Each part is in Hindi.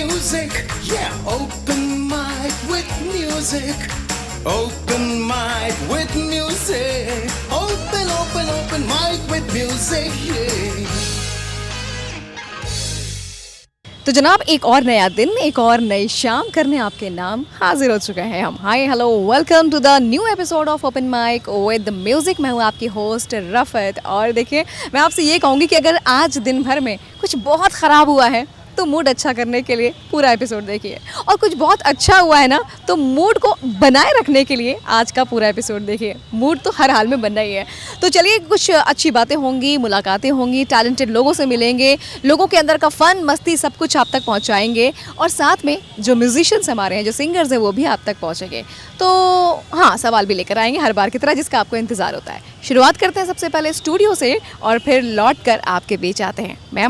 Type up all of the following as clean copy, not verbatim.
music. Yeah, open mic with music. Open mic with music. Open mic with music. Yeah. तो जनाब एक और नया दिन एक और नई शाम करने आपके नाम हाजिर हो चुका है हम। Hi hello welcome to the new episode of open mic with the music. मैं हूँ आपकी होस्ट रफ़त। और देखिए मैं आपसे ये कहूँगी कि अगर आज दिन भर में कुछ बहुत ख़राब हुआ है तो मूड अच्छा करने के लिए पूरा एपिसोड देखिए, और कुछ बहुत अच्छा हुआ है ना तो मूड को बनाए रखने के लिए आज का पूरा एपिसोड देखिए। मूड तो हर हाल में बनना ही है। तो चलिए कुछ अच्छी बातें होंगी, मुलाकातें होंगी, टैलेंटेड लोगों से मिलेंगे, लोगों के अंदर का फ़न मस्ती सब कुछ आप तक पहुंचाएंगे, और साथ में जो म्यूजिशियंस हमारे हैं, जो सिंगर्स हैं, वो भी आप तक पहुंचेंगे। तो हाँ, सवाल भी लेकर आएंगे हर बार की तरह जिसका आपको इंतज़ार होता है। शुरुआत करते हैं सबसे पहले स्टूडियो से और फिर लौट कर आपके बीच आते हैं। मैं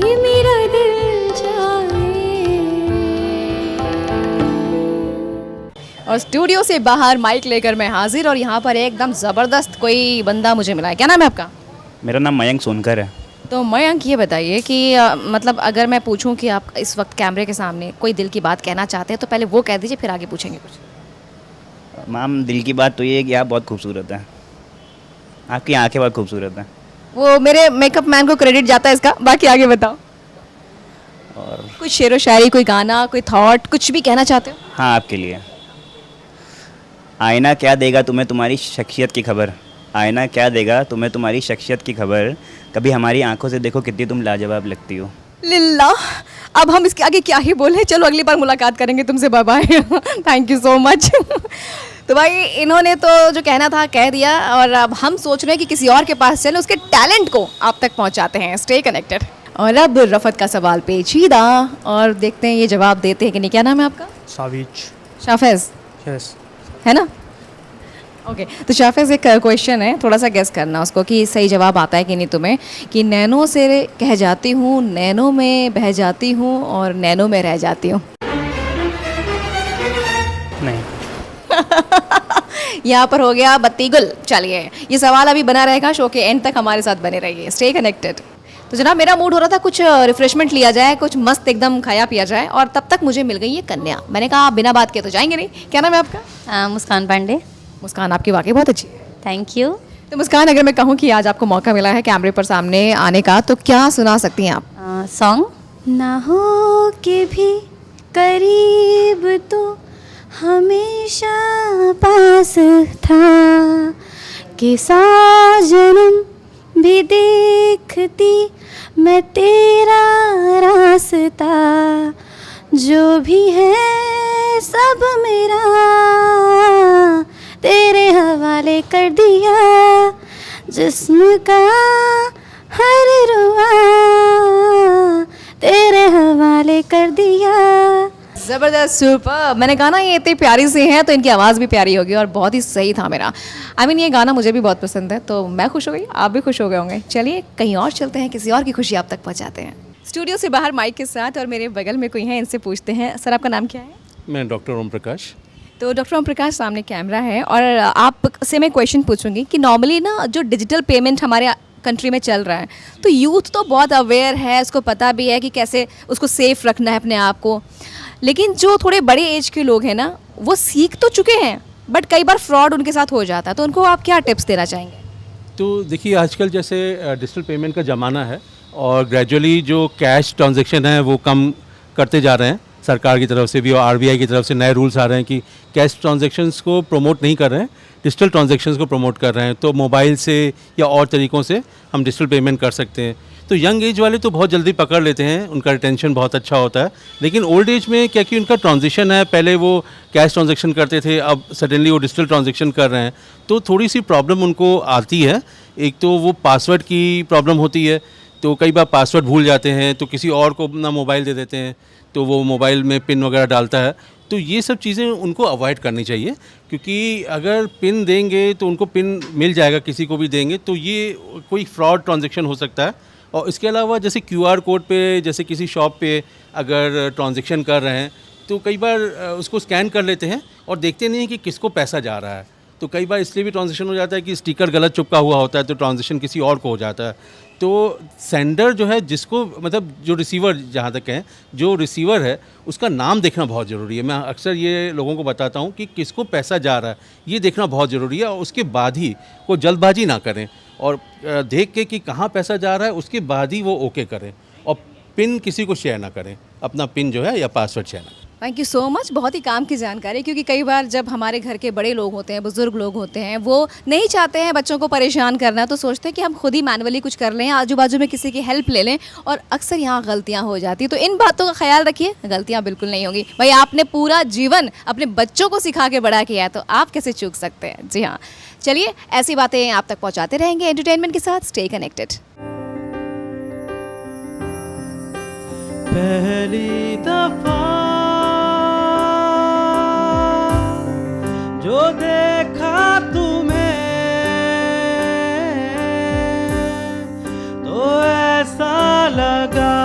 ये मेरा दिल चाहे। और स्टूडियो से बाहर माइक लेकर मैं हाजिर, और यहाँ पर एकदम ज़बरदस्त कोई बंदा मुझे मिला है। क्या नाम है आपका? मेरा नाम मयंक सोनकर है। तो मयंक, ये बताइए कि मतलब अगर मैं पूछूं कि आप इस वक्त कैमरे के सामने कोई दिल की बात कहना चाहते हैं तो पहले वो कह दीजिए, फिर आगे पूछेंगे कुछ। मैम, दिल की बात तो ये है कि आप बहुत खूबसूरत हैं। आपकी आंखें बहुत खूबसूरत हैं। वो मेरे मेकअप मैन को क्रेडिट जाता है इसका, बाकी आगे बताओ। और कुछ शेरो शायरी, कोई गाना, कोई थॉट, कुछ भी कहना चाहते हो? हाँ, आपके लिए। आईना क्या देगा तुम्हें तुम्हारी शख्सियत की खबर। आईना क्या देगा तुम्हें तुम्हारी शख्सियत की खबर। कभी हमारी आंखों से देखो कितनी तुम लाजवाब लगती हो। लिल्ला, अब हम इसके आगे क्या ही बोले। चलो अगली बार मुलाकात करेंगे तुमसे। Bye bye. Thank you so much. तो भाई, इन्होंने तो जो कहना था कह दिया, और अब हम सोच रहे हैं कि किसी और के पास चले, उसके टैलेंट को आप तक पहुंचाते हैं। Stay connected. और अब रफत का सवाल पेचीदा, और देखते हैं ये जवाब देते हैं कि नहीं। क्या नाम है आपका? साविज। शाफेज यस। है ना? ओके, तो शाफेज, एक क्वेश्चन है, थोड़ा सा गेस करना उसको कि सही जवाब आता है कि नहीं तुम्हें। कि नैनों से कह जाती हूँ, नैनों में बह जाती हूँ, और नैनों में रह जाती हूँ। नहीं। यहाँ पर हो गया बत्ती गुल। चलिए, ये सवाल अभी बना रहेगा, शो के एंड तक हमारे साथ बने रहिए। Stay connected. तो जनाब, मेरा मूड हो रहा था कुछ रिफ्रेशमेंट लिया जाए, कुछ मस्त एकदम खाया पिया जाए, और तब तक मुझे मिल गई ये कन्या। मैंने कहा आप बिना बात किए तो जाएंगे नहीं। क्या नाम है आपका? मुस्कान पांडे। मुस्कान, आपकी वाकई बहुत अच्छी है। Thank you. तो मुस्कान, अगर मैं कहूँ कि आज आपको मौका मिला है कैमरे पर सामने आने का, तो क्या सुना सकती हैं आप? सॉन्ग ना हो के भी करीब तो हमेशा पास था, कि साजनम भी देखती मैं तेरा रास्ता, जो भी है सब मेरा तेरे हवाले कर दिया, जिस्म का हर रुआ तेरे हवाले कर दिया। ज़बरदस्त, सुपर। मैंने कहा ना ये इतनी प्यारी सी हैं तो इनकी आवाज़ भी प्यारी होगी, और बहुत ही सही था मेरा। ये गाना मुझे भी बहुत पसंद है, तो मैं खुश हो गई, आप भी खुश हो गए होंगे। चलिए कहीं और चलते हैं, किसी और की खुशी आप तक पहुंचाते हैं। स्टूडियो से बाहर माइक के साथ, और मेरे बगल में कोई है, इनसे पूछते हैं। सर, आपका नाम क्या है? मैं डॉक्टर ओम प्रकाश। तो डॉक्टर ओम प्रकाश, सामने कैमरा है, और आपसे मैं क्वेश्चन पूछूंगी कि नॉर्मली ना जो डिजिटल पेमेंट हमारे कंट्री में चल रहा है, तो यूथ तो बहुत अवेयर है, उसको पता भी है कि कैसे उसको सेफ रखना है अपने आप को। लेकिन जो थोड़े बड़े एज के लोग हैं ना, वो सीख तो चुके हैं, बट कई बार फ्रॉड उनके साथ हो जाता है, तो उनको आप क्या टिप्स देना चाहेंगे? तो देखिए, आजकल जैसे डिजिटल पेमेंट का ज़माना है, और ग्रेजुअली जो कैश ट्रांजैक्शन है वो कम करते जा रहे हैं। सरकार की तरफ से भी और आरबीआई की तरफ से नए रूल्स आ रहे हैं कि कैश ट्रांजैक्शंस को प्रमोट नहीं कर रहे हैं, डिजिटल ट्रांजैक्शंस को प्रमोट कर रहे हैं। तो मोबाइल से या और तरीक़ों से हम डिजिटल पेमेंट कर सकते हैं। तो यंग एज वाले तो बहुत जल्दी पकड़ लेते हैं, उनका रिटेंशन बहुत अच्छा होता है। लेकिन ओल्ड एज में क्या कि उनका ट्रांजिशन है, पहले वो कैश ट्रांजैक्शन करते थे, अब सडनली वो डिजिटल ट्रांजैक्शन कर रहे हैं, तो थोड़ी सी प्रॉब्लम उनको आती है। एक तो वो पासवर्ड की प्रॉब्लम होती है, तो कई बार पासवर्ड भूल जाते हैं, तो किसी और को अपना मोबाइल दे देते हैं, तो वो मोबाइल में पिन वगैरह डालता है। तो ये सब चीज़ें उनको अवॉइड करनी चाहिए, क्योंकि अगर पिन देंगे तो उनको पिन मिल जाएगा, किसी को भी देंगे तो ये कोई फ्रॉड ट्रांजैक्शन हो सकता है। और इसके अलावा जैसे क्यूआर कोड पे, जैसे किसी शॉप पे अगर ट्रांजैक्शन कर रहे हैं, तो कई बार उसको स्कैन कर लेते हैं और देखते नहीं हैं कि किसको पैसा जा रहा है। तो कई बार इसलिए भी ट्रांजैक्शन हो जाता है कि स्टिकर गलत चिपका हुआ होता है, तो ट्रांजैक्शन किसी और को हो जाता है। तो सेंडर जो है, जिसको मतलब जो रिसीवर, जहाँ तक है जो रिसीवर है, उसका नाम देखना बहुत ज़रूरी है। मैं अक्सर ये लोगों को बताता हूँ कि किसको पैसा जा रहा है, ये देखना बहुत ज़रूरी है। और उसके बाद ही कोई जल्दबाजी ना करें, और देख के कि कहाँ पैसा जा रहा है, उसके बाद ही वो ओके करें। और पिन किसी को शेयर ना करें, अपना पिन जो है या पासवर्ड शेयर ना करें। थैंक यू सो मच, बहुत ही काम की जानकारी। क्योंकि कई बार जब हमारे घर के बड़े लोग होते हैं, बुजुर्ग लोग होते हैं, वो नहीं चाहते हैं बच्चों को परेशान करना, तो सोचते हैं कि हम खुद ही मैनुअली कुछ कर लें, आजू बाजू में किसी की हेल्प ले लें, और अक्सर यहाँ गलतियाँ हो जाती हैं। तो इन बातों का ख्याल रखिए, गलतियाँ बिल्कुल नहीं होंगी। भाई, आपने पूरा जीवन अपने बच्चों को सिखा के बड़ा किया है, तो आप कैसे चूक सकते हैं? जी हाँ, चलिए ऐसी बातें आप तक पहुँचाते रहेंगे एंटरटेनमेंट के साथ। Stay connected. पहली दफा जो देखा तुम्हें, तो ऐसा लगा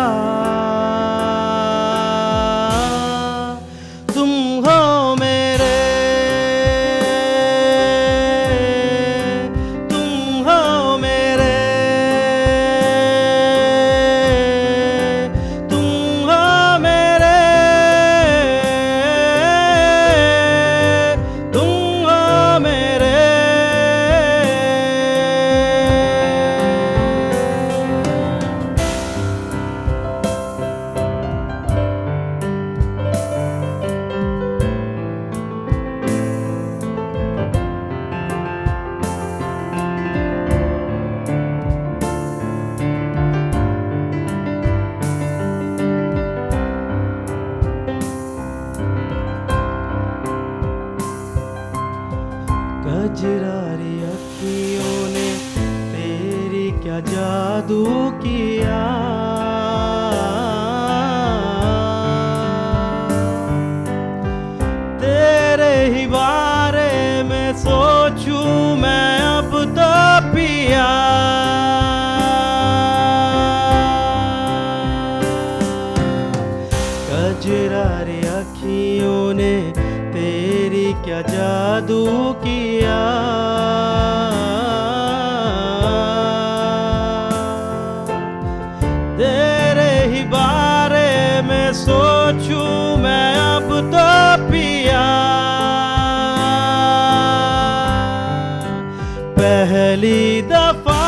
क्या जादू किया, तेरे ही बारे में सोचूं मैं अब तो पिया। कजरारी अखियों ने तेरी क्या जादू किया, तेरे ही बारे में सोचूं मैं अब तो पिया। पहली दफा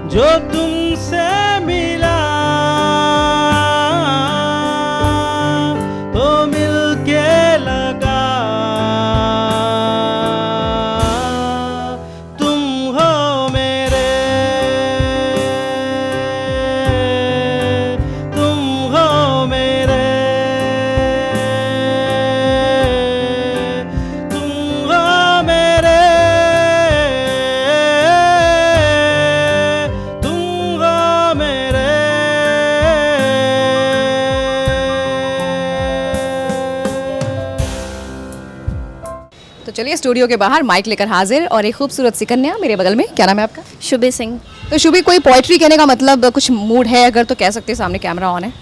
जो तुमसे मिला तो मिलके लगा तुम हो मेरे, तुम हो मेरे, तुम हो मेरे, तुम हो मेरे। तो चलिए स्टूडियो के बाहर माइक लेकर हाजिर और एक खूबसूरत सी कन्या मेरे बगल में। क्या नाम है आपका? शुभी सिंह। तो शुभी, कोई पोइट्री कहने का मतलब कुछ मूड है अगर तो कह सकते हैं, सामने कैमरा ऑन है।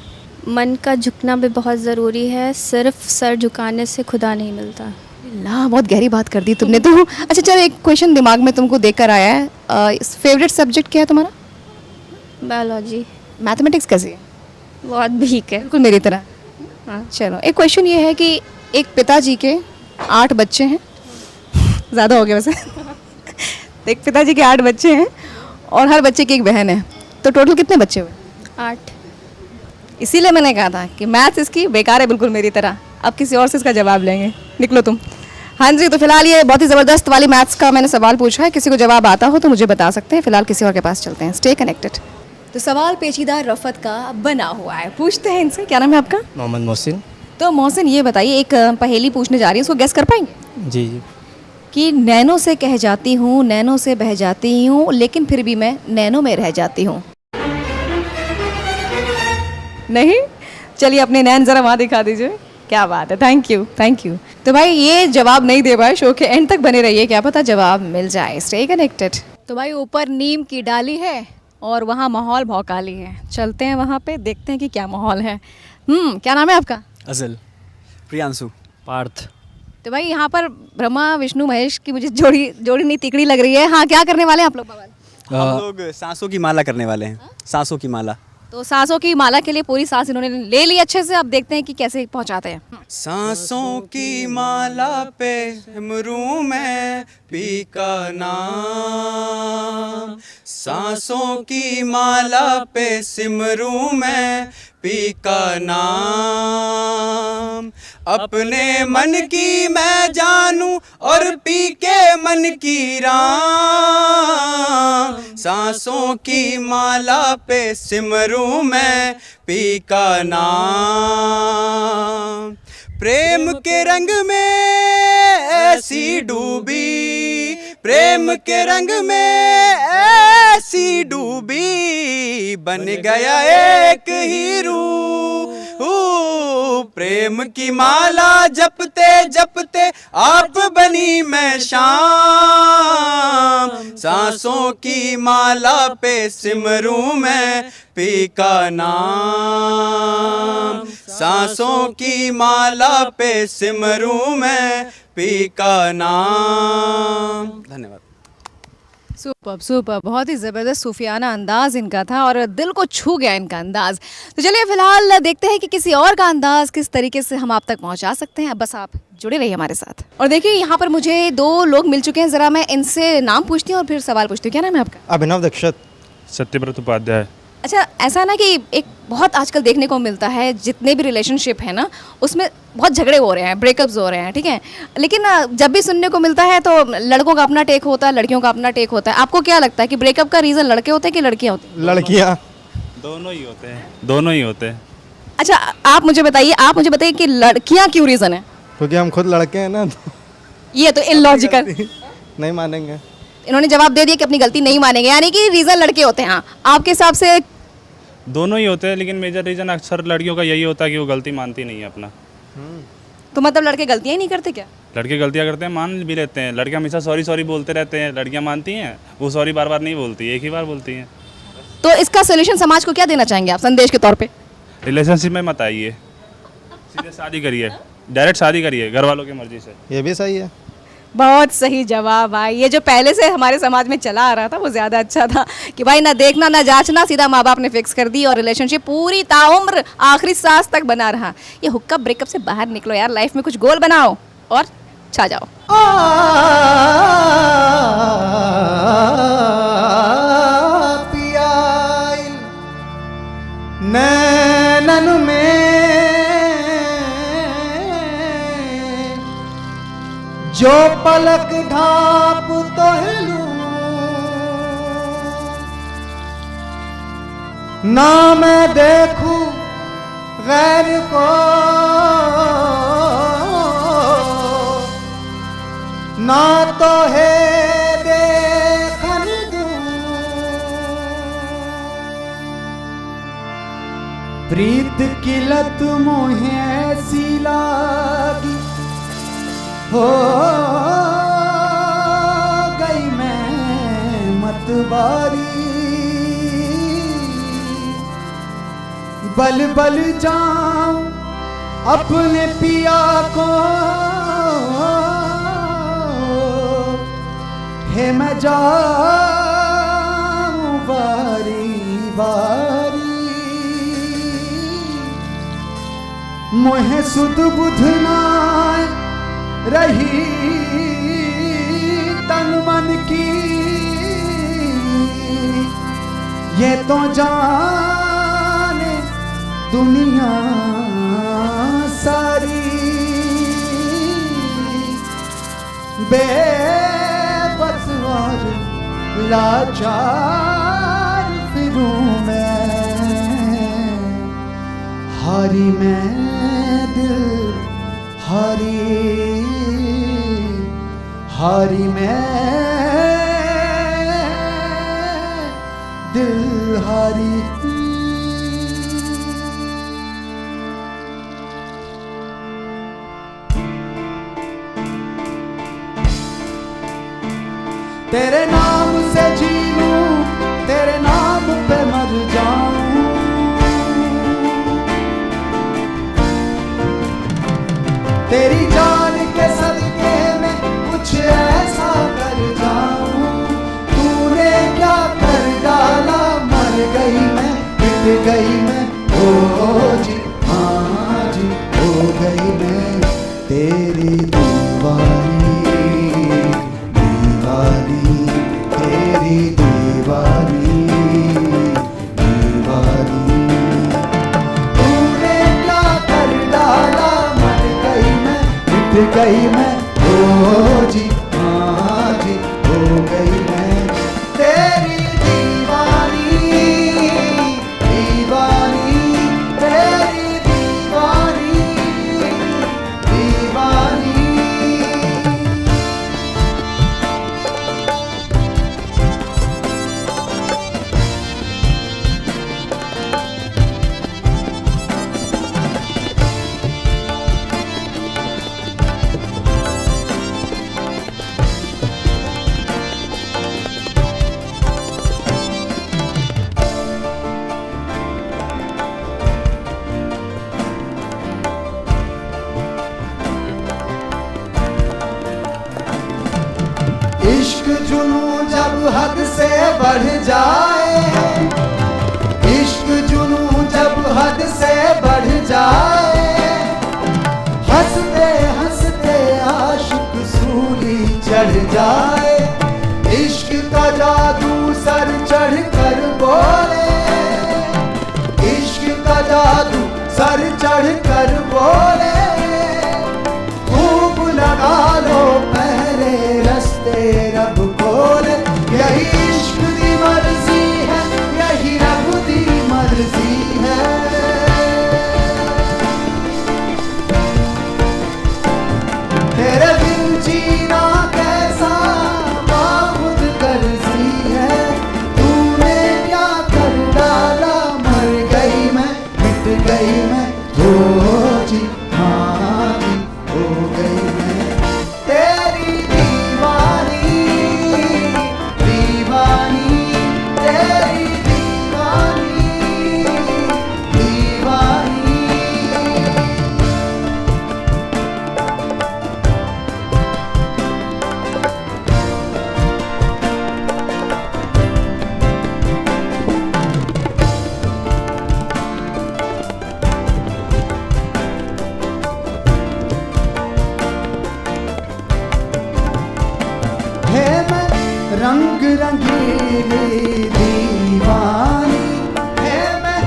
मन का झुकना भी बहुत ज़रूरी है, सिर्फ सर झुकाने से खुदा नहीं मिलता। ला, बहुत गहरी बात कर दी तुमने तो। अच्छा चलो, एक क्वेश्चन दिमाग में तुमको देख कर आया है। फेवरेट सब्जेक्ट क्या है तुम्हारा? बायोलॉजी। मैथमेटिक्स कैसी है? बहुत भीक है। बिल्कुल मेरी तरह। हाँ चलो, एक क्वेश्चन ये है कि एक पिताजी के 8 बच्चे हैं, ज़्यादा हो गया वैसे। एक पिताजी के 8 बच्चे हैं और हर बच्चे की एक बहन है, तो टोटल कितने बच्चे हुए? 8। इसीलिए मैंने कहा था कि मैथ्स इसकी बेकार है, बिल्कुल मेरी तरह। अब किसी और से इसका जवाब लेंगे, निकलो तुम। हाँ जी, तो फिलहाल ये बहुत ही ज़बरदस्त वाली मैथ्स का मैंने सवाल पूछा है, किसी को जवाब आता हो तो मुझे बता सकते हैं। फिलहाल किसी और के पास चलते हैं, स्टे कनेक्टेड। तो सवाल पेचीदा रफ़त का बना हुआ है, पूछते हैं इनसे। क्या नाम है आपका? मोहम्मद मोहसिन। तो मोहसिन ये बताइए, एक पहेली पूछने जा रही है, उसको गेस कर पाएंगे? जी जी। कि नैनों से कह जाती हूँ, नैनों से बह जाती हूँ, लेकिन फिर भी मैं नैनों में रह जाती हूँ। नहीं? चलिए अपने नैन ज़रा वहाँ दिखा दीजिए। क्या बात है, थैंक यू थैंक यू। तो भाई ये जवाब नहीं दे पाए, शो के एंड तक बने रहिए, क्या पता जवाब मिल जाए। Stay connected. तो भाई ऊपर नीम की डाली है और वहाँ माहौल भौकाली है, चलते हैं वहाँ पे, देखते हैं कि क्या माहौल है। क्या नाम है आपका? अजल। प्रियांशु। पार्थ। तो भाई यहाँ पर ब्रह्मा विष्णु महेश की मुझे जोड़ी नहीं तिकड़ी लग रही है। हाँ, क्या करने वाले हैं आप लोग बवाल? हम लोग सांसों की माला करने वाले हैं। सांसों की माला। तो सांसों की माला के लिए पूरी सांस इन्होंने ले ली अच्छे से। अब देखते हैं कि कैसे पहुंचाते हैं। सांसों की माला पे सिमरूं मैं पी का नाम, सांसों की माला पे सिमरूं मैं पी का नाम, अपने मन की मैं जानूं और पी के मन की राम, सांसों की माला पे सिमरूं मैं पी का नाम, प्रेम के रंग में ऐसी डूबी, प्रेम के रंग में ऐसी डूबी, बन गया एक ही रूह, प्रेम की माला जपते जपते आप बनी मैं शाम, सांसों की माला पे सिमरूं मैं पी का नाम, सांसों की माला पे सिमरूं मैं पी का नाम। धन्यवाद। सुपर सुपर, बहुत ही ज़बरदस्त सूफियाना अंदाज इनका था और दिल को छू गया इनका अंदाज। तो चलिए फिलहाल देखते हैं कि किसी और का अंदाज किस तरीके से हम आप तक पहुंचा सकते हैं। बस आप जुड़े रहिए हमारे साथ। और देखिए यहाँ पर मुझे 2 लोग मिल चुके हैं, ज़रा मैं इनसे नाम पूछती हूँ और फिर सवाल पूछती हूँ। क्या नाम है आपका? अभिनव दीक्षित। सत्यव्रत उपाध्याय। अच्छा, ऐसा ना कि एक बहुत आजकल देखने को मिलता है, जितने भी रिलेशनशिप है ना उसमें बहुत झगड़े हो रहे हैं, ब्रेकअप्स हो रहे हैं, ठीक है, लेकिन जब भी सुनने को मिलता है तो लड़कों का अपना टेक होता है, लड़कियों का अपना टेक होता है। आपको क्या लगता है कि ब्रेकअप का रीज़न लड़के होते हैं कि लड़कियाँ होती हैं? लड़कियाँ। दोनों ही होते हैं, दोनों ही होते हैं। अच्छा आप मुझे बताइए कि लड़कियाँ क्यों रीज़न है? क्योंकि हम खुद लड़के हैं ना, तो ये तो इलॉजिकल। नहीं मानेंगे। इन्होंने जवाब दे दिया कि अपनी गलती नहीं मानेंगे, यानी कि रीज़न लड़के होते हैं। आपके हिसाब से दोनों ही होते हैं, लेकिन मेजर रीज़न अक्सर लड़कियों का यही होता है कि वो गलती मानती नहीं है अपना। तो मतलब लड़के गलतियाँ ही नहीं करते क्या? लड़के गलतियाँ करते हैं, मान भी लेते हैं। लड़के हमेशा सॉरी सॉरी बोलते रहते हैं, लड़कियाँ मानती हैं, वो सॉरी बार बार नहीं बोलती, एक ही बार बोलती हैं। तो इसका सोल्यूशन समाज को क्या देना चाहेंगे आप संदेश के तौर पे? रिलेशनशिप में मत आइए, सीधे शादी करिए, डायरेक्ट शादी करिए घर वालों की मर्जी से। ये भी सही है। बहुत सही जवाब भाई। ये जो पहले से हमारे समाज में चला आ रहा था वो ज़्यादा अच्छा था कि भाई ना देखना ना जांचना, सीधा माँ बाप ने फिक्स कर दी और रिलेशनशिप पूरी ताउम्र आखिरी सांस तक बना रहा। ये हुक्का ब्रेकअप से बाहर निकलो यार, लाइफ में कुछ गोल बनाओ और छा जाओ। पियाइल नैनन में जो पलक ढाप तोहलू ना मैं देखूं गैर को ना तो है देखन दूं प्रीत की लत मोहे ऐसी लागी हो गई मैं मतवारी बल बल जाऊं अपने पिया को हे मैं जाऊं बारी बारी मोहे सुध बुध नाय रही तन मन की ये तो जाने दुनिया सारी बेबस और लाचार फिरूं मैं हारी मैं दिल हारी हारी मैं दिल हारी तेरे नाम से जी लूं तेरे नाम पे मर जाऊं तेरी जान के सदके में कुछ ऐसा कर जाऊं तूने क्या कर डाला मर गई मैं मिट गई मैं ओ जी हाँ जी हो गई मैं तेरी दीवानी दीवानी तेरी दीवानी दीवानी तूने क्या कर डाला मर गई मैं मिट गई मैं ओ जी हाँ जी हो गई मैं तेरी दीवानी दीवानी तेरी दीवानी दीवानी इश्क जुनू जब हद से बढ़ जाए इश्क जुनू जब हद से बढ़ जाए हंसते हंसते आशिक सूली चढ़ जाए इश्क का जादू सर चढ़ कर बोले इश्क का जादू सर चढ़ कर बोले खूब लगा लो पहले रस्ते रब खोले यही इश्क दी मर्जी है यही रब दी मर्जी है तेरे बिन जीना कैसा रंग रंगीली दीवानी है मैं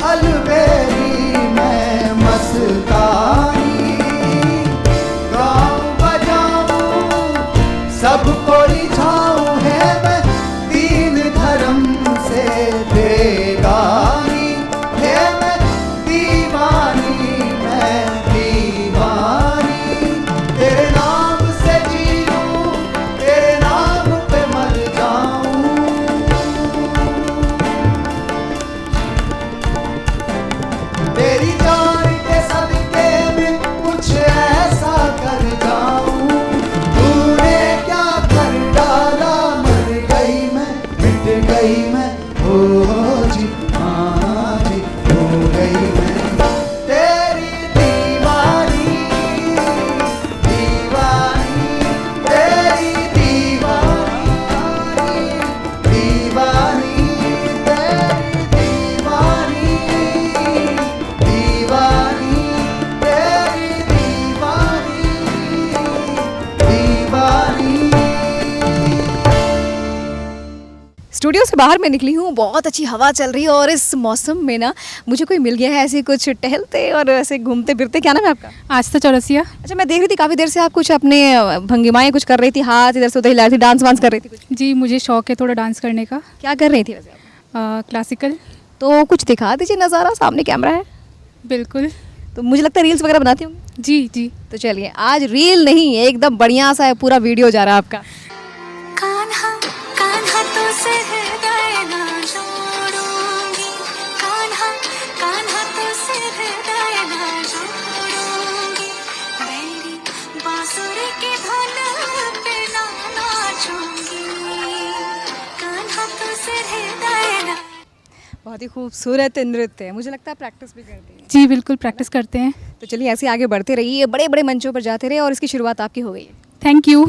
अलबेली मैं मस्तानी गाऊं बजाऊं सबको रिझाऊं है मैं दीन धर्म से बेगानी है मैं दीवानी तेरे नाम से जीऊं तेरे नाम पे मर जाऊं तेरी जान के सदके में कुछ ऐसा कर जाऊं तूने क्या कर डाला मर गई मैं मिट गई मैं ओ जी हाँ जी हो गई मैं तेरी दीवानी दीवानी तेरी दीवानी दीवानी तेरी दीवानी दीवानी तेरी दीवानी दीवानी स्टूडियो से बाहर मैं निकली हूँ, बहुत अच्छी हवा चल रही है और इस मौसम में ना मुझे कोई मिल गया है ऐसे कुछ टहलते और ऐसे घूमते फिरते। क्या नाम है आपका? आस्था चौरसिया। अच्छा, मैं देख रही थी काफ़ी देर से आप कुछ अपने भंगिमाएं कुछ कर रही थी, हाथ इधर से उधर हिला रही थी, डांस वांस कर रही थी कुछ। जी, मुझे शौक है थोड़ा डांस करने का। क्या कर रही थी वैसे आप? क्लासिकल। तो कुछ दिखा दीजिए नज़ारा, सामने कैमरा है। बिल्कुल। तो मुझे लगता है रील्स वगैरह बनाती होंगी। जी जी। तो चलिए, आज रील नहीं एकदम बढ़िया सा है, पूरा वीडियो जा रहा है आपका। कान्हा कान्हा तो से हृदय ना जोड़ूंगी कान्हा कान्हा तो से हृदय ना जोड़ूंगी मेरी बांसुरी की धुन पे ना नाचूंगी कान्हा तो से हृदय ना। बहुत ही खूबसूरत नृत्य है, मुझे लगता है प्रैक्टिस भी करती है। जी बिल्कुल, प्रैक्टिस करते हैं। तो चलिए ऐसे आगे बढ़ते रहिए, बड़े बड़े मंचों पर जाते रहे और इसकी शुरुआत आपकी हो गई है। Thank you.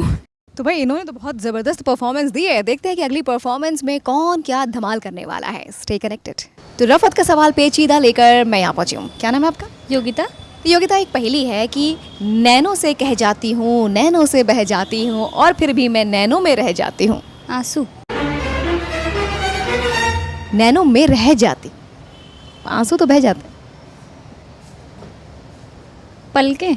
तो भाई इन्होंने तो बहुत ज़बरदस्त परफॉर्मेंस दी है, देखते हैं कि अगली परफॉर्मेंस में कौन क्या धमाल करने वाला है। Stay connected. तो रफत का सवाल पेचीदा लेकर मैं यहाँ पहुँची हूँ। क्या नाम है आपका? योगिता। तो योगिता, एक पहेली है कि नैनों से कह जाती हूँ, नैनों से बह जाती हूँ और फिर भी मैं नैनों में रह जाती हूँ। आंसू। नैनों में रह जाती, आंसू तो बह जाते। पलके।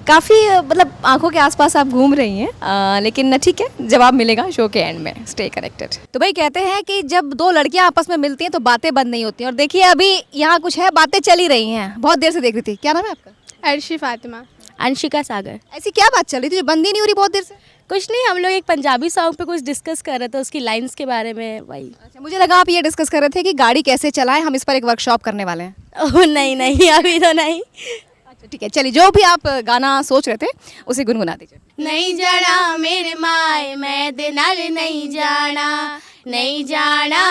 काफ़ी मतलब आंखों के आसपास आप घूम रही हैं, लेकिन ठीक है, जवाब मिलेगा शो के एंड में। Stay connected. तो भाई कहते हैं कि जब दो लड़कियां आपस में मिलती हैं तो बातें बंद नहीं होती हैं, और देखिए अभी यहाँ कुछ है, बातें चली रही हैं, बहुत देर से देख रही थी। क्या नाम है आपका? अर्शी फातिमा। अंशिका सागर। ऐसी क्या बात चल रही थी जो बंद ही नहीं हो रही बहुत देर से? कुछ नहीं, हम लोग एक पंजाबी सॉन्ग पे कुछ डिस्कस कर रहे थे, उसकी लाइंस के बारे में। वही। अच्छा, मुझे लगा आप ये डिस्कस कर रहे थे कि गाड़ी कैसे चलाएं, हम इस पर एक वर्कशॉप करने वाले हैं। ओह नहीं नहीं, अभी तो नहीं। अच्छा ठीक है, चलिए जो भी आप गाना सोच रहे थे उसे गुनगुना दीजिए। नहीं जाना मेरे माए मैं दे नाल नहीं जाना, नहीं जाना,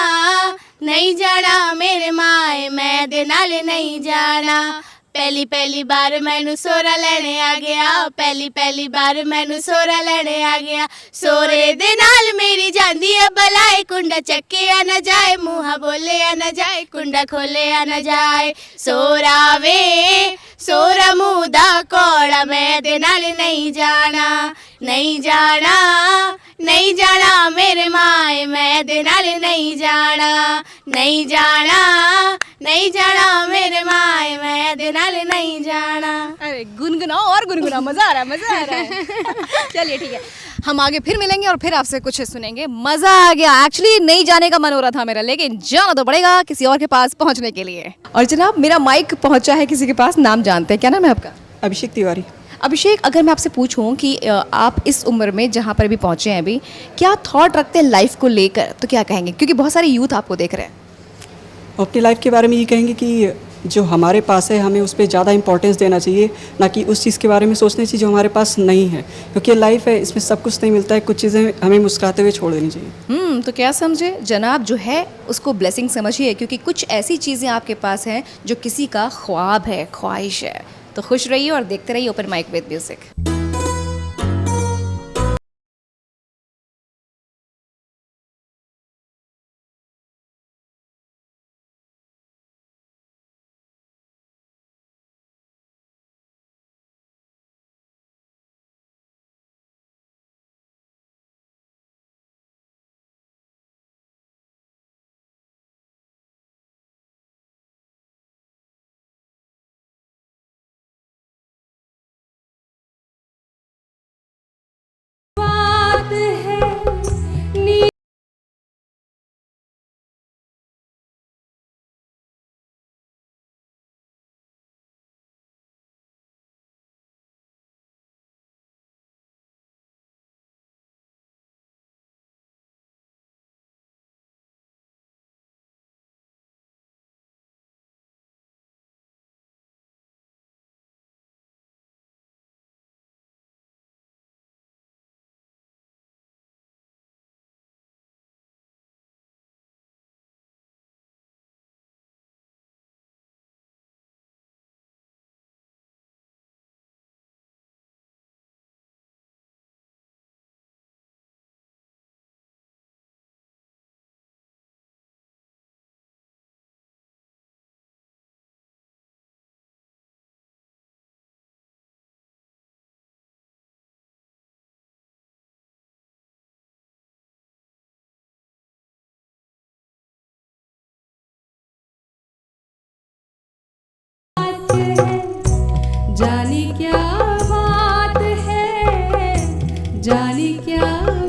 नहीं जाना मेरे माए मैं दे नाल नहीं जाना। पहली पहली बार मैनू सोरा लेने आ गया, पहली पहली बार मैनू सोरा लेने आ गया। सोरे दे नाल मेरी जांदी है बलाए, कुंडा चक्के आ न जाए, मुँहा बोले आ न जाए, कुंडा खोले आ न जाए। सोरा वे सोरा मुँह दा कोड़ा मैं दे नाल नहीं जाना, नहीं जाना, नहीं जाना मेरे माए मैं दे नाल नहीं जाना, नहीं जाना, नहीं जाना मेरे माए मैं दे नाल नहीं जाना। अरे गुनगुनाओ और गुनगुनाओ, मज़ा आ रहा है, मज़ा आ रहा है। चलिए ठीक है, हम आगे फिर मिलेंगे और फिर आपसे कुछ सुनेंगे। मज़ा आ गया। एक्चुअली नहीं जाने का मन हो रहा था मेरा, लेकिन जाना तो पड़ेगा किसी और के पास पहुंचने के लिए। और जनाब मेरा माइक पहुंचा है किसी के पास, नाम जानते हैं? क्या नाम है आपका? अभिषेक तिवारी। अभिषेक, अगर मैं आपसे पूछूं कि आप इस उम्र में जहाँ पर भी पहुँचे हैं अभी, क्या थॉट रखते हैं लाइफ को लेकर, तो क्या कहेंगे? क्योंकि बहुत सारे यूथ आपको देख रहे हैं। अपनी लाइफ के बारे में ये कहेंगे कि जो हमारे पास है हमें उस पर ज़्यादा इंपॉर्टेंस देना चाहिए, ना कि उस चीज़ के बारे में सोचना चाहिए जो हमारे पास नहीं है, क्योंकि लाइफ है, इसमें सब कुछ नहीं मिलता है, कुछ चीज़ें हमें मुस्कुराते हुए छोड़ देनी चाहिए। तो क्या समझे जनाब, जो है उसको ब्लेसिंग समझिए, क्योंकि कुछ ऐसी चीज़ें आपके पास हैं जो किसी का ख्वाब है, ख्वाहिश है। तो खुश रहिए और देखते रहिए ओपन माइक विद म्यूजिक।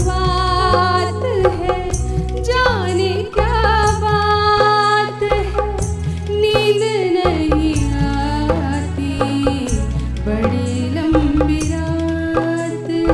बात है, जाने क्या बात है, नींद नहीं आती, बड़ी लंबी रात है।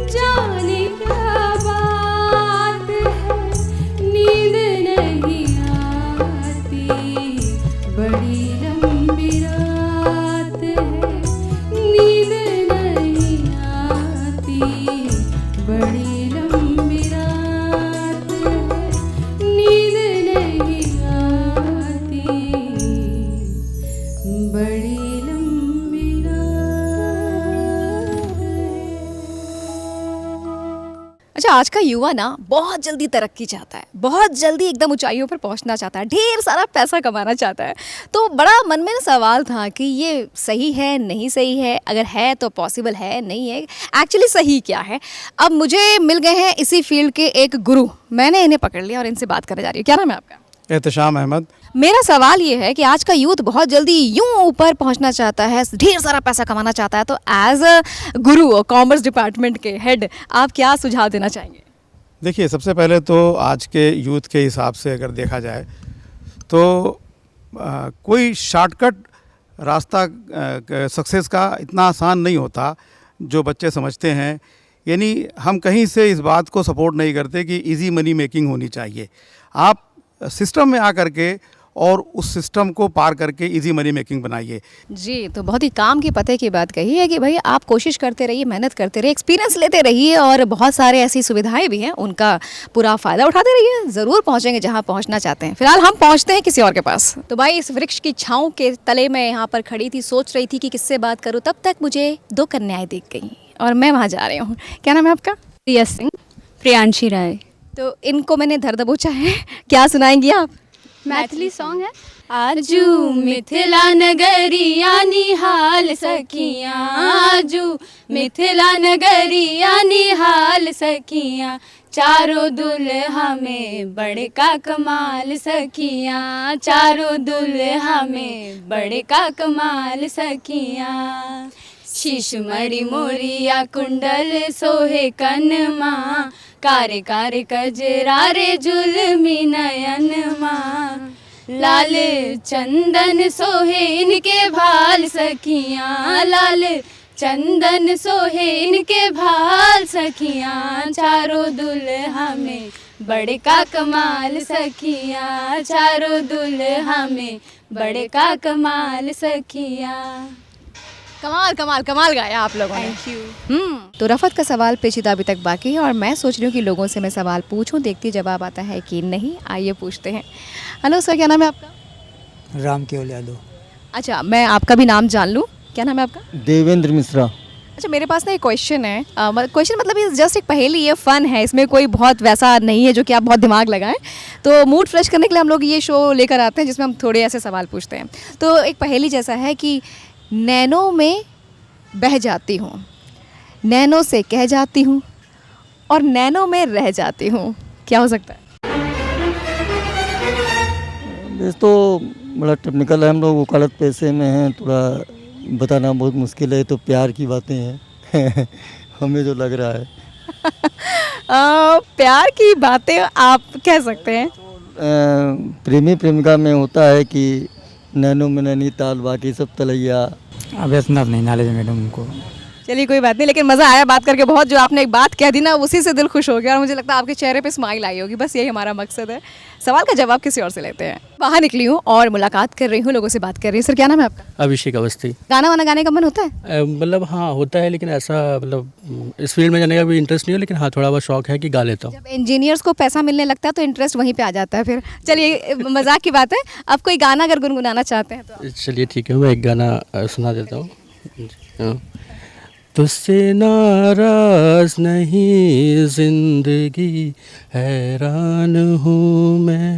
जाने क्या बात है, नींद नहीं आती, बड़ी लंबी रात है, नींद नहीं आती, बड़ी लंबी रात है, नींद नहीं आती, बड़ी लंबी रात है। अच्छा, आज का युवा ना बहुत जल्दी तरक्की चाहता है, बहुत जल्दी एकदम ऊंचाइयों पर पहुंचना चाहता है, ढेर सारा पैसा कमाना चाहता है। तो बड़ा मन में ना सवाल था कि ये सही है, नहीं सही है, अगर है तो पॉसिबल है, नहीं है, एक्चुअली सही क्या है। अब मुझे मिल गए हैं इसी फील्ड के एक गुरु, मैंने इन्हें पकड़ लिया और इनसे बात करने जा रही हूँ। क्या नाम है आपका? एहतशाम अहमद। मेरा सवाल ये है कि आज का यूथ बहुत जल्दी यूं ऊपर पहुंचना चाहता है, ढेर सारा पैसा कमाना चाहता है, तो as a Guru commerce department के हेड आप क्या सुझाव देना चाहेंगे? देखिए, सबसे पहले तो आज के यूथ के हिसाब से अगर देखा जाए तो कोई शॉर्टकट रास्ता सक्सेस का इतना आसान नहीं होता जो बच्चे समझते हैं। यानी हम कहीं से इस बात को सपोर्ट नहीं करते कि इजी मनी मेकिंग होनी चाहिए। आप सिस्टम में आकर के और उस सिस्टम को पार करके इजी मनी मेकिंग बनाइए। जी, तो बहुत ही काम की पते की बात कही है कि भाई आप कोशिश करते रहिए, मेहनत करते रहिए, एक्सपीरियंस लेते रहिए और बहुत सारे ऐसी सुविधाएं भी हैं, उनका पूरा फ़ायदा उठाते रहिए, ज़रूर पहुंचेंगे जहां पहुंचना चाहते हैं। फिलहाल हम पहुंचते हैं किसी और के पास। तो भाई, इस वृक्ष की छाँव के तले मैं यहाँ पर खड़ी थी, सोच रही थी कि किससे बात करूँ, तब तक मुझे 2 कन्याएँ दिख गई और मैं वहाँ जा रही हूँ। क्या नाम है आपका? प्रिया सिंह, प्रियांशी राय। तो इनको मैंने धर दबोचा है, क्या सुनाएंगी आप? मैथिली सॉन्ग है। आजू मिथिला नगरिया निहाल सखियाँ, आजू मिथिला नगरिया निहाल सखियाँ, चारों दुल्हा में बड़का कमाल सखियाँ, चारों दुल्हा में बड़का कमाल सखियाँ। शीशमरी मोरिया कुंडल सोहे कनमा, कारे कारे कजरारे जुलमी नयन माँ, लाल चंदन सोहे इनके भाल सखियाँ, लाल चंदन सोहे इनके भाल सखियाँ, चारों दुल्हा में बड़का कमाल सखियाँ, चारों दुल्हा में बड़का कमाल सखियाँ। कमाल कमाल कमाल गाया आप लोगों ने। Thank you. तो रफ़त का सवाल पेचीदा अभी तक बाकी है और मैं सोच रही हूँ कि लोगों से मैं सवाल पूछूं, देखती जवाब आता है कि नहीं। आइए पूछते हैं। हेलो सर, क्या नाम है आपका? राम केवल यादव। अच्छा, मैं आपका भी नाम जान लूँ? क्या नाम है आपका? देवेंद्र मिश्रा। अच्छा, मेरे पास ना एक क्वेश्चन है, क्वेश्चन मतलब ये जस्ट एक पहेली, ये फ़न है, इसमें कोई बहुत वैसा नहीं है जो कि आप बहुत दिमाग लगाएं। तो मूड फ्रेश करने के लिए हम लोग ये शो लेकर आते हैं जिसमें हम थोड़े ऐसे सवाल पूछते हैं। तो एक पहेली जैसा है कि नैनों में बह जाती हूँ, नैनों से कह जाती हूँ और नैनों में रह जाती हूँ, क्या हो सकता है? ये तो बड़ा टेक्निकल है, हम लोग वकालत पैसे में हैं, थोड़ा बताना बहुत मुश्किल है। तो प्यार की बातें हैं हमें जो लग रहा है। प्यार की बातें आप कह सकते हैं। प्रेमी प्रेमिका में होता है कि नैनो में नैनीताल बाकी सब तलैया। अब इतना नहीं नॉलेज मैडम उनको। चलिए कोई बात नहीं, लेकिन मज़ा आया बात करके बहुत। जो आपने एक बात कह दी ना, उसी से दिल खुश हो गया और मुझे लगता है आपके चेहरे पे स्माइल आई होगी। बस यही हमारा मकसद है। सवाल का जवाब किसी और से लेते हैं। बाहर निकली हूँ और मुलाकात कर रही हूँ, लोगों से बात कर रही हूँ। सर क्या नाम है आपका? अभिषेक अवस्थी। गाना वाना गाने का मन होता है? मतलब हाँ होता है, लेकिन ऐसा मतलब इस फील्ड में जाने का भी इंटरेस्ट नहीं है, लेकिन हाँ थोड़ा बहुत शौक है कि गा लेता हूँ। जब इंजीनियर्स को पैसा मिलने लगता है तो इंटरेस्ट वहीं पे आ जाता है फिर। चलिए मजाक की बात है, आप कोई गाना अगर गुनगुनाना चाहते हैं तो? चलिए ठीक है, मैं एक गाना सुना देता हूँ। तुझसे नाराज नहीं जिंदगी, हैरान हूँ मैं,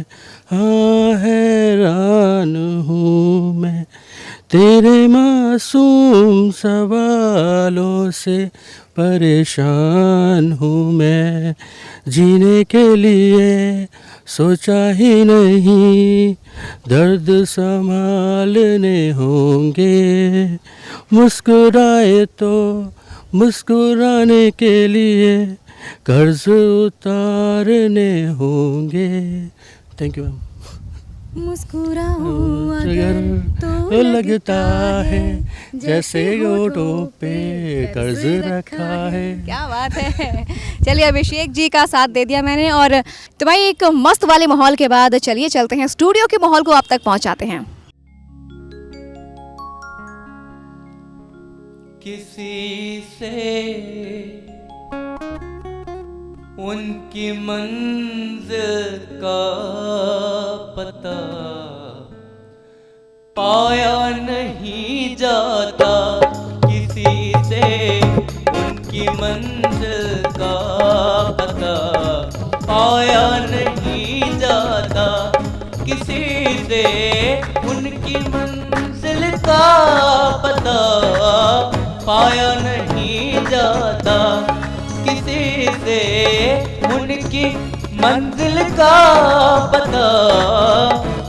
हाँ हैरान हूँ मैं, तेरे मासूम सवालों से परेशान हूँ मैं, जीने के लिए सोचा ही नहीं दर्द संभालने होंगे, मुस्कुराए तो मुस्कुराने के लिए कर्ज उतारने होंगे। Thank you ma'am. मुस्कुराऊं अगर तो लगता है जैसे गोटों पे कर्ज रखा है। क्या बात है। चलिए अभिषेक जी का साथ दे दिया मैंने। और तो भाई एक मस्त वाले माहौल के बाद चलिए चलते हैं स्टूडियो के माहौल को आप तक पहुंचाते हैं। किसी से उनकी मंजिल का पता पाया नहीं जाता, किसी से उनकी मंजिल का पता पाया नहीं जाता, किसी से उनकी मंजिल का पता पाया नहीं जाता, किसी से उनकी मंजिल का पता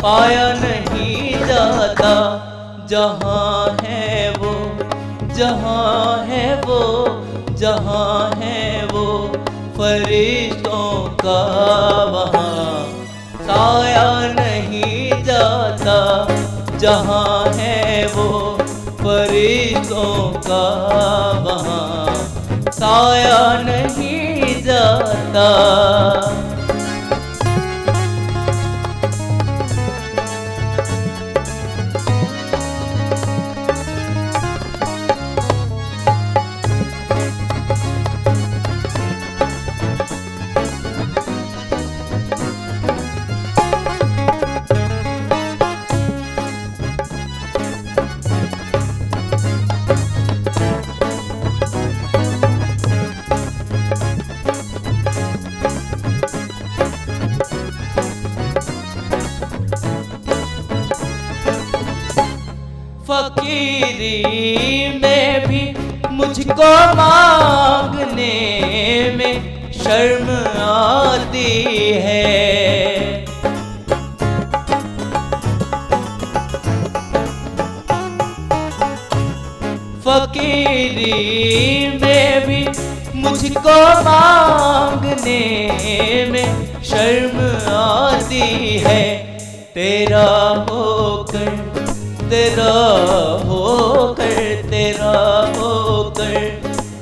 पाया नहीं जाता। जहाँ है वो, जहाँ है वो, जहाँ है वो फरिश्तों का, वहाँ साया नहीं जाता। जहाँ है वो फरिश्तों का, वहाँ साया नहीं जाता। फकीरी में भी मुझको मांगने में शर्म आती है, फकीरी में भी मुझको मांगने में शर्म आती है। तेरा होकर, तेरा होकर, तेरा होकर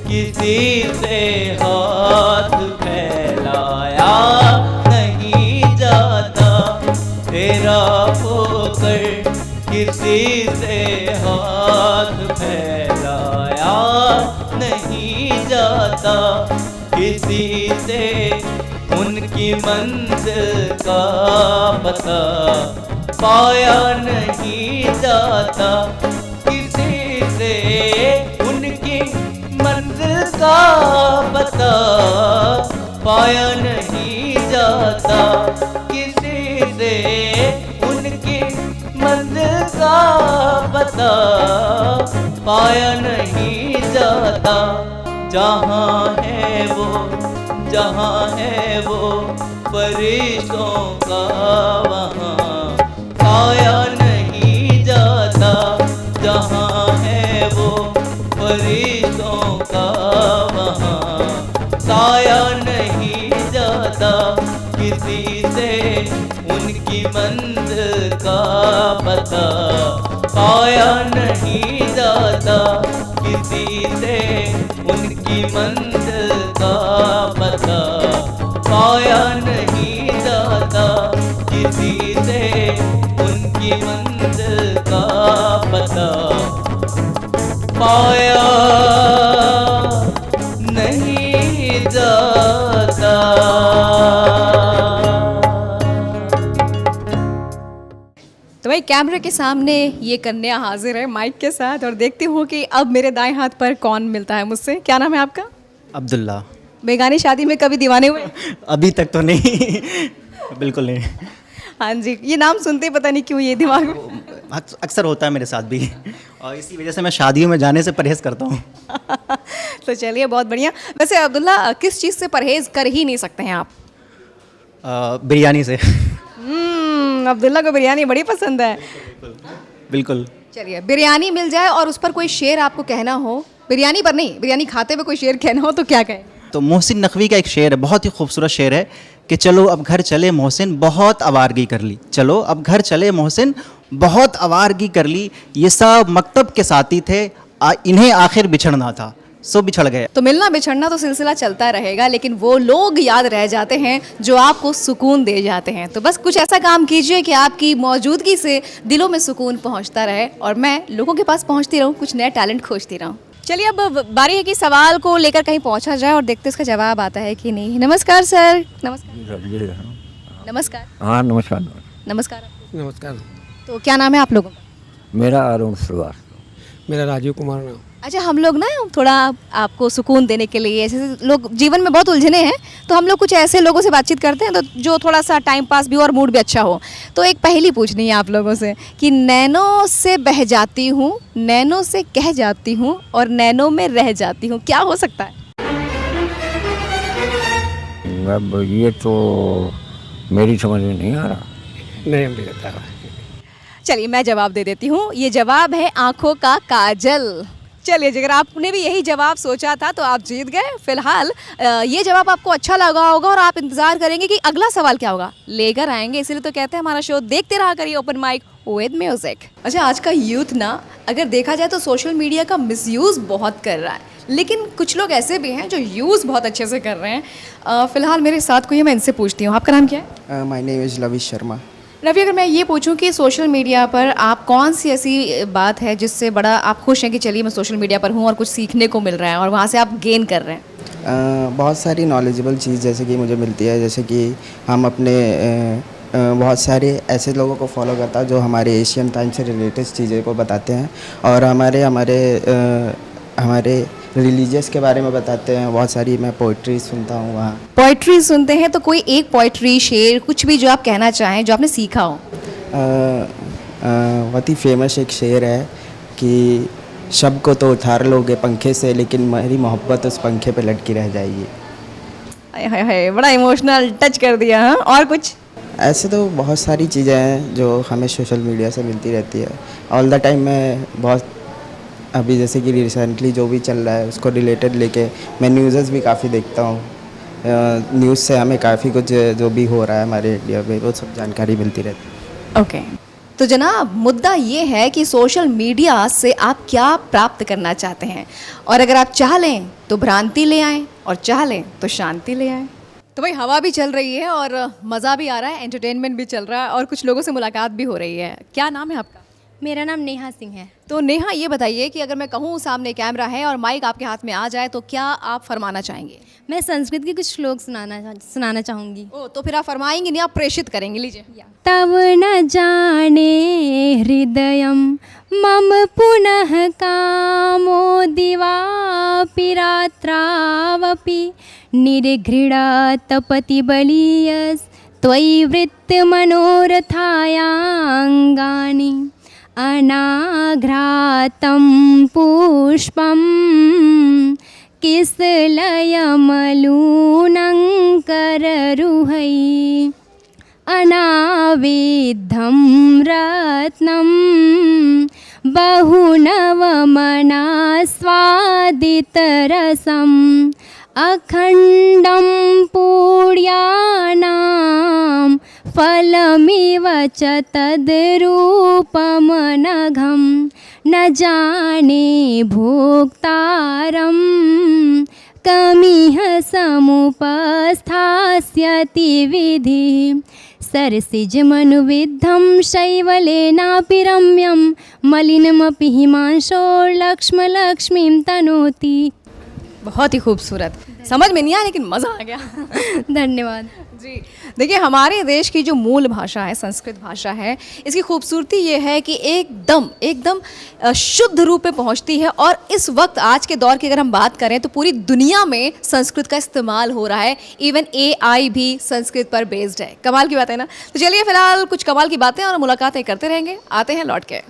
किसी से हाथ फैलाया नहीं जाता, तेरा होकर किसी से हाथ फैलाया नहीं जाता, किसी से उनकी मंजिल का पता पाया नहीं जाता, किसी से उनकी मंजिल का पता पाया नहीं जाता, किसी से उनकी मंजिल का पता पाया नहीं जाता। जहाँ है वो, जहाँ है वो फरिश्तों का, वहाँ साया नहीं जाता। जहाँ है वो फरिश्तों का, वहाँ साया नहीं किसी से उनकी मंजिल का पता पाया नहीं जाता, किसी से उनकी मंजिल का पता पाया नहीं जाता, किसी से उनकी मंजिल का पता पाया नहीं जाता। तो भाई कैमरे के सामने ये कन्या हाजिर है माइक के साथ और देखती हूँ कि अब मेरे दाएं हाथ पर कौन मिलता है मुझसे। क्या नाम है आपका? अब्दुल्ला। बेगानी शादी में कभी दीवाने हुए? अभी तक तो नहीं बिल्कुल नहीं। हाँ जी, ये नाम सुनते ही पता नहीं क्यों ये दिमाग में अक्सर होता है मेरे साथ भी, और इसी वजह से मैं शादियों में जाने से परहेज़ करता हूँ। तो चलिए बहुत बढ़िया। वैसे अब्दुल्ला, किस चीज़ से परहेज़ कर ही नहीं सकते हैं आप? बिरयानी से। अब्दुल्ला को बिरयानी बड़ी पसंद है। बिल्कुल। चलिए, बिरयानी मिल जाए और उस पर कोई शेर आपको कहना हो, बिरयानी पर नहीं, बिरयानी खाते हुए कोई शेर कहना हो तो क्या कहें? तो मोहसिन नकवी का एक शेर है, बहुत ही खूबसूरत शेर है कि चलो अब घर चले मोहसिन बहुत आवारगी कर ली, चलो अब घर चले मोहसिन बहुत आवारगी कर ली, ये सब मकतब के साथी थे, इन्हें आखिर बिछड़ना था, सो बिछड़ गए। तो मिलना बिछड़ना तो सिलसिला चलता रहेगा, लेकिन वो लोग याद रह जाते हैं जो आपको सुकून दे जाते हैं। तो बस कुछ ऐसा काम कीजिए कि आपकी मौजूदगी से दिलों में सुकून पहुंचता रहे और मैं लोगों के पास पहुंचती रहूं, कुछ नया टैलेंट खोजती रहूं। चलिए, अब बारी है कि सवाल को लेकर कहीं पहुंचा जाए और देखते इसका जवाब आता है कि नहीं। नमस्कार सर। नमस्कार। नमस्कार। हाँ नमस्कार। नमस्कार। नमस्कार। तो क्या नाम है आप लोगों का? मेरा अरुण श्रीवास्तव। मेरा राजीव कुमार नाम। अच्छा, हम लोग ना थोड़ा आपको सुकून देने के लिए, ऐसे लोग जीवन में बहुत उलझने हैं, तो हम लोग कुछ ऐसे लोगों से बातचीत करते हैं तो जो थोड़ा सा टाइम पास भी हो और मूड भी अच्छा हो। तो एक पहेली पूछनी है आप लोगों से कि नैनों से बह जाती हूँ, नैनों से कह जाती हूँ और नैनों में रह जाती हूँ, क्या हो सकता है? अब ये तो मेरी समझ में नहीं आ रहा। नहीं हम देता है। चलिए मैं जवाब दे देती हूँ, ये जवाब है आँखों का काजल। चलिए, अगर आपने भी यही जवाब सोचा था तो आप जीत गए। फिलहाल ये जवाब आपको अच्छा लगा होगा और आप इंतज़ार करेंगे कि अगला सवाल क्या होगा, लेकर आएंगे। इसीलिए तो कहते हैं हमारा शो देखते रहा करिए ओपन माइक विद म्यूजिक। अच्छा, आज का यूथ ना अगर देखा जाए तो सोशल मीडिया का मिसयूज़ बहुत कर रहा है, लेकिन कुछ लोग ऐसे भी हैं जो यूज़ बहुत अच्छे से कर रहे हैं। फ़िलहाल मेरे साथ कोई है, मैं इनसे पूछती हूँ। आपका नाम क्या है? My name is Lavish Sharma. Ravi, अगर मैं ये पूछूं कि सोशल मीडिया पर आप कौन सी ऐसी बात है जिससे बड़ा आप खुश हैं कि चलिए मैं सोशल मीडिया पर हूँ और कुछ सीखने को मिल रहा है और वहाँ से आप गेन कर रहे हैं? बहुत सारी नॉलेजेबल चीज़ जैसे कि मुझे मिलती है, जैसे कि हम अपने बहुत सारे ऐसे लोगों को फॉलो करता है जो हमारे एशियन टाइम से रिलेटेड चीज़ें को बताते हैं और हमारे रिलीजियस के बारे में बताते हैं। बहुत सारी मैं पोइट्री सुनता हूँ वहाँ। पोइट्री सुनते हैं तो कोई एक पोइट्री, शेर, कुछ भी जो आप कहना चाहें जो आपने सीखा हो? बहुत ही फेमस एक शेर है कि शब को तो उतार लोगे पंखे से, लेकिन मेरी मोहब्बत उस पंखे पे लटकी रह जाएगी। हाय हाय, बड़ा इमोशनल टच कर दिया। हाँ, और कुछ? ऐसे तो बहुत सारी चीज़ें हैं जो हमें सोशल मीडिया से मिलती रहती है ऑल द टाइम। मैं बहुत अभी जैसे कि रिसेंटली जो भी चल रहा है उसको रिलेटेड लेके मैं न्यूज़ भी काफ़ी देखता हूँ। न्यूज़ से हमें काफ़ी कुछ जो भी हो रहा है हमारे इंडिया में वो सब जानकारी मिलती रहती है। ओके, तो जनाब मुद्दा ये है कि सोशल मीडिया से आप क्या प्राप्त करना चाहते हैं, और अगर आप चाह लें तो भ्रांति ले आएँ और चाह लें तो शांति ले आएँ। तो भाई हवा भी चल रही है और मज़ा भी आ रहा है, एंटरटेनमेंट भी चल रहा है और कुछ लोगों से मुलाकात भी हो रही है। क्या नाम है आपका? मेरा नाम नेहा सिंह है। तो नेहा, ये बताइए कि अगर मैं कहूँ सामने कैमरा है और माइक आपके हाथ में आ जाए तो क्या आप फरमाना चाहेंगे? मैं संस्कृत के कुछ श्लोक सुनाना चाहूँगी। ओ, तो फिर आप फरमाएंगे नहीं, आप प्रेषित करेंगे। लीजिए। तव न जाने हृदयम मम पुनः कामो दिवापि रात्रावपि निर्घृणा तपति बलीयस् त्वयि वृत्तमनोरथायाङ्गानि अनाघ्रातं पुष्पं किसलयमलूनङ्कररुहै अनाविद्धं रत्नं बहुनवमनास्वादितरसम् अखण्डं पुण्यानां फलमिव च तद्रूपमनघं न जाने भोक्तारं कमिह समुपस्थास्यति विधिः सरसिजमनुविद्धं शैवलेनापि रम्यं मलिनमपि हिमांशोर्लक्ष्मीं तनोति। बहुत ही खूबसूरत, समझ में नहीं आया लेकिन मज़ा आ गया। धन्यवाद जी। देखिए, हमारे देश की जो मूल भाषा है, संस्कृत भाषा है, इसकी खूबसूरती ये है कि एकदम शुद्ध रूप में पहुंचती है। और इस वक्त आज के दौर की अगर हम बात करें तो पूरी दुनिया में संस्कृत का इस्तेमाल हो रहा है। इवन AI भी संस्कृत पर बेस्ड है। कमाल की बात है ना। तो चलिए फिलहाल कुछ कमाल की बातें और मुलाकातें करते रहेंगे, आते हैं लौट के।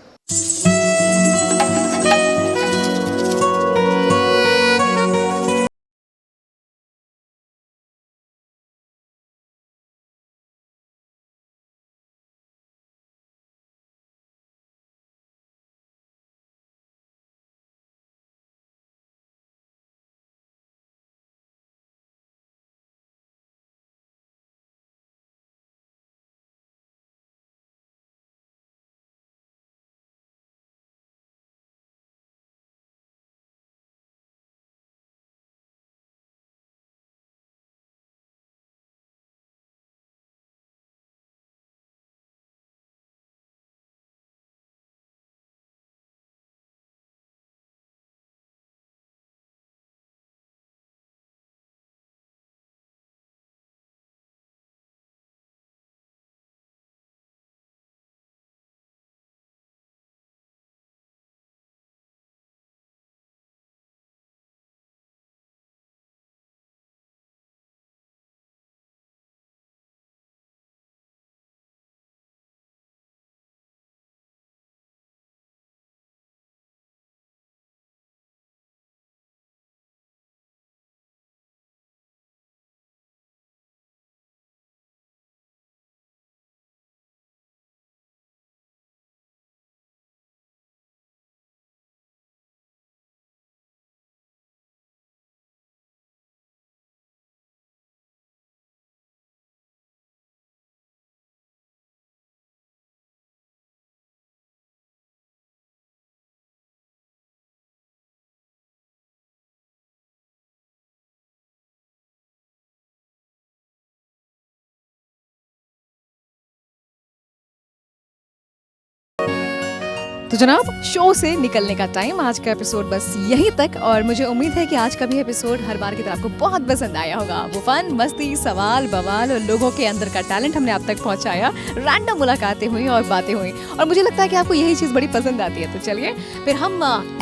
तो जनाब, शो से निकलने का टाइम, आज का एपिसोड बस यहीं तक। और मुझे उम्मीद है कि आज का भी एपिसोड हर बार की तरह आपको बहुत पसंद आया होगा। वो फन, मस्ती, सवाल, बवाल और लोगों के अंदर का टैलेंट हमने आप तक पहुंचाया। रैंडम मुलाकातें हुई और बातें हुई और मुझे लगता है कि आपको यही चीज़ बड़ी पसंद आती है। तो चलिए फिर हम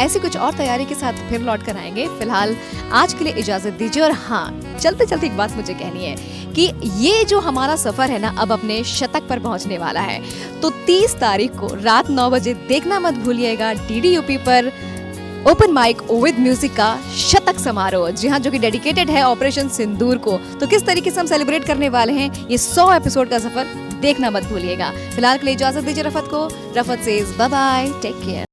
ऐसी कुछ और तैयारी के साथ फिर लौट कर आएंगे। फिलहाल आज के लिए इजाज़त दीजिए। और हाँ, चलते चलते एक बात मुझे कहनी है कि ये जो हमारा सफ़र है ना, अब अपने शतक पर पहुंचने वाला है। तो 30 तारीख को रात 9 बजे देखना मत भूलिएगा DDUP पर ओपन माइक विद म्यूजिक का शतक समारोह। जी हाँ, जो कि डेडिकेटेड है ऑपरेशन सिंदूर को। तो किस तरीके से हम सेलिब्रेट करने वाले हैं ये 100 एपिसोड का सफर, देखना मत भूलिएगा। फिलहाल के लिए इजाजत दीजिए रफत को। Rafat says bye bye, take care.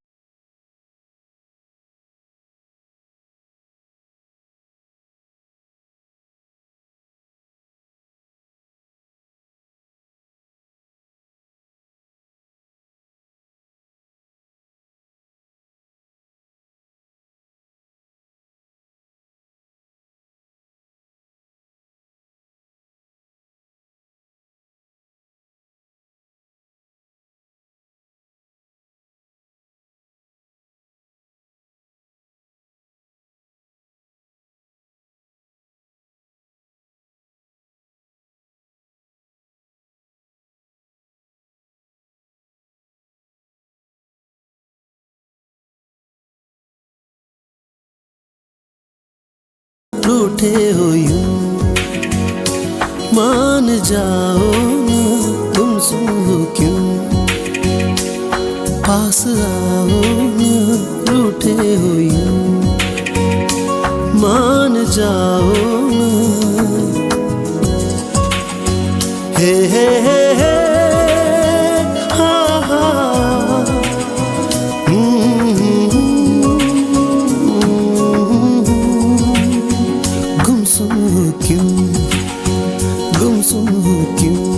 रूठे हो यूं मान जाओ ना, तुम सुनो क्यों पास आओ ना, रूठे हो यूं मान जाओ ना। हे हाँ हाँ गुमसुम हो क्यों